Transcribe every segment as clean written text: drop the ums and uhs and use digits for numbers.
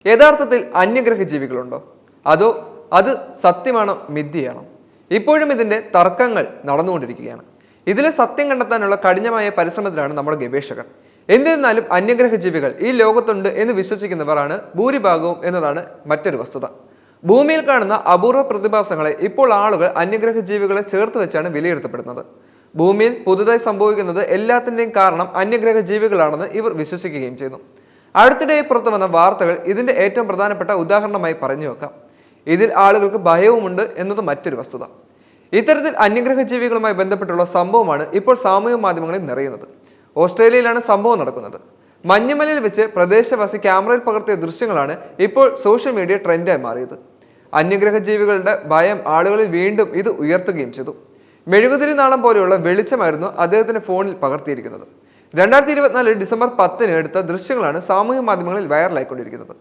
യഥാർത്ഥത്തിൽ അന്യഗ്രഹ ജീവികളുണ്ടോ, അതോ അത് സത്യമാണോ മിഥ്യയാണോ? ഇപ്പോഴും ഇതിന്റെ തർക്കങ്ങൾ നടന്നുകൊണ്ടിരിക്കുകയാണ്. ഇതിലെ സത്യം കണ്ടെത്താനുള്ള കഠിനമായ പരിശ്രമത്തിലാണ് നമ്മുടെ ഗവേഷകർ. എന്നിരുന്നാലും അന്യഗ്രഹ ജീവികൾ ഈ ലോകത്തുണ്ട് എന്ന് വിശ്വസിക്കുന്നവരാണ് ഭൂരിഭാഗവും എന്നതാണ് മറ്റൊരു വസ്തുത. ഭൂമിയിൽ കാണുന്ന അപൂർവ പ്രതിഭാസങ്ങളെ ഇപ്പോൾ ആളുകൾ അന്യഗ്രഹ ജീവികളെ ചേർത്ത് വെച്ചാണ് വിലയിരുത്തപ്പെടുന്നത്. ഭൂമിയിൽ പുതുതായി സംഭവിക്കുന്നത് എല്ലാത്തിൻ്റെയും കാരണം അന്യഗ്രഹ ജീവികളാണെന്ന് ഇവർ വിശ്വസിക്കുകയും ചെയ്യുന്നു. അടുത്തിടെ പുറത്തു വന്ന വാർത്തകൾ ഇതിന്റെ ഏറ്റവും പ്രധാനപ്പെട്ട ഉദാഹരണമായി പറഞ്ഞു വെക്കാം. ഇതിൽ ആളുകൾക്ക് ഭയവുമുണ്ട് എന്നത് മറ്റൊരു വസ്തുത. ഇത്തരത്തിൽ അന്യഗ്രഹ ജീവികളുമായി ബന്ധപ്പെട്ടുള്ള സംഭവമാണ് ഇപ്പോൾ സാമൂഹ്യ മാധ്യമങ്ങളിൽ നിറയുന്നത്. ഓസ്ട്രേലിയയിലാണ് സംഭവം നടക്കുന്നത്. മഞ്ഞുമലയിൽ വെച്ച് പ്രദേശവാസി ക്യാമറയിൽ പകർത്തിയ ദൃശ്യങ്ങളാണ് ഇപ്പോൾ സോഷ്യൽ മീഡിയ ട്രെൻഡായി മാറിയത്. അന്യഗ്രഹ ജീവികളുടെ ഭയം ആളുകളിൽ വീണ്ടും ഇത് ഉയർത്തുകയും ചെയ്തു. മെഴുകുതിരി നാളം പോലെയുള്ള വെളിച്ചമായിരുന്നു അദ്ദേഹത്തിന്റെ ഫോണിൽ പകർത്തിയിരിക്കുന്നത്. 2024 ഡിസംബർ 10 എടുത്ത ദൃശ്യങ്ങളാണ് സാമൂഹ്യ മാധ്യമങ്ങളിൽ വൈറലായിക്കൊണ്ടിരിക്കുന്നത്.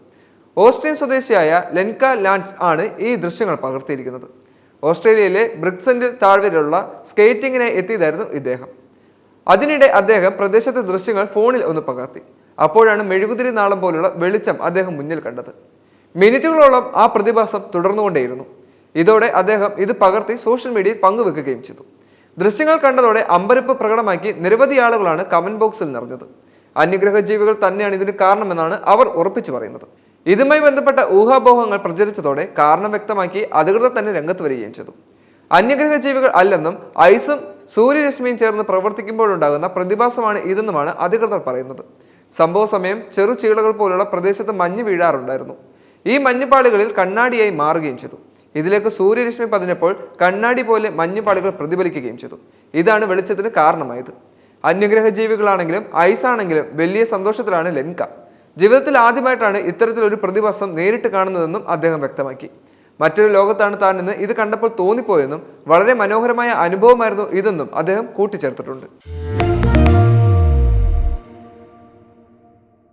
ഓസ്ട്രിയൻ സ്വദേശിയായ ലെൻക ലാൻസ് ആണ് ഈ ദൃശ്യങ്ങൾ പകർത്തിയിരിക്കുന്നത്. ഓസ്ട്രേലിയയിലെ ബ്രിക്സന്റെ താഴ്വരയിലുള്ള സ്കേറ്റിങ്ങിനായി എത്തിയതായിരുന്നു ഇദ്ദേഹം. അതിനിടെ അദ്ദേഹം പ്രദേശത്തെ ദൃശ്യങ്ങൾ ഫോണിൽ ഒന്ന് പകർത്തി. അപ്പോഴാണ് മെഴുകുതിരി നാളം പോലുള്ള വെളിച്ചം അദ്ദേഹം മുന്നിൽ കണ്ടത്. മിനിറ്റുകളോളം ആ പ്രതിഭാസം തുടർന്നുകൊണ്ടേയിരുന്നു. ഇതോടെ അദ്ദേഹം ഇത് പകർത്തി സോഷ്യൽ മീഡിയയിൽ പങ്കുവെക്കുകയും ചെയ്തു. ദൃശ്യങ്ങൾ കണ്ടതോടെ അമ്പരപ്പ് പ്രകടമാക്കി നിരവധി ആളുകളാണ് കമന്റ് ബോക്സിൽ നിറഞ്ഞത്. അന്യഗ്രഹ ജീവികൾ തന്നെയാണ് ഇതിന് കാരണമെന്നാണ് അവർ ഉറപ്പിച്ചു പറയുന്നത്. ഇതുമായി ബന്ധപ്പെട്ട ഊഹാപോഹങ്ങൾ പ്രചരിച്ചതോടെ കാരണം വ്യക്തമാക്കി അധികൃതർ തന്നെ രംഗത്ത് വരികയും ചെയ്തു. അന്യഗ്രഹ ജീവികൾ അല്ലെന്നും ഐസും സൂര്യരശ്മിയും ചേർന്ന് പ്രവർത്തിക്കുമ്പോഴുണ്ടാകുന്ന പ്രതിഭാസമാണ് ഇതെന്നുമാണ് അധികൃതർ പറയുന്നത്. സംഭവ സമയം ചെറു ചീളകൾ പോലുള്ള പ്രദേശത്ത് മഞ്ഞ് വീഴാറുണ്ടായിരുന്നു. ഈ മഞ്ഞുപാളികളിൽ കണ്ണാടിയായി മാറുകയും ചെയ്തു. ഇതിലേക്ക് സൂര്യരശ്മി പതിഞ്ഞപ്പോൾ കണ്ണാടി പോലെ മഞ്ഞുപാളികൾ പ്രതിഫലിക്കുകയും ചെയ്തു. ഇതാണ് വെളിച്ചത്തിന് കാരണമായത്. അന്യഗ്രഹ ജീവികളാണെങ്കിലും ഐസാണെങ്കിലും വലിയ സന്തോഷത്തിലാണ് ലെൻക. ജീവിതത്തിൽ ആദ്യമായിട്ടാണ് ഇത്തരത്തിലൊരു പ്രതിഭാസം നേരിട്ട് കാണുന്നതെന്നും അദ്ദേഹം വ്യക്തമാക്കി. മറ്റൊരു ലോകത്താണ് താനെന്ന് ഇത് കണ്ടപ്പോൾ തോന്നിപ്പോയെന്നും വളരെ മനോഹരമായ അനുഭവമായിരുന്നു ഇതെന്നും അദ്ദേഹം കൂട്ടിച്ചേർത്തിട്ടുണ്ട്.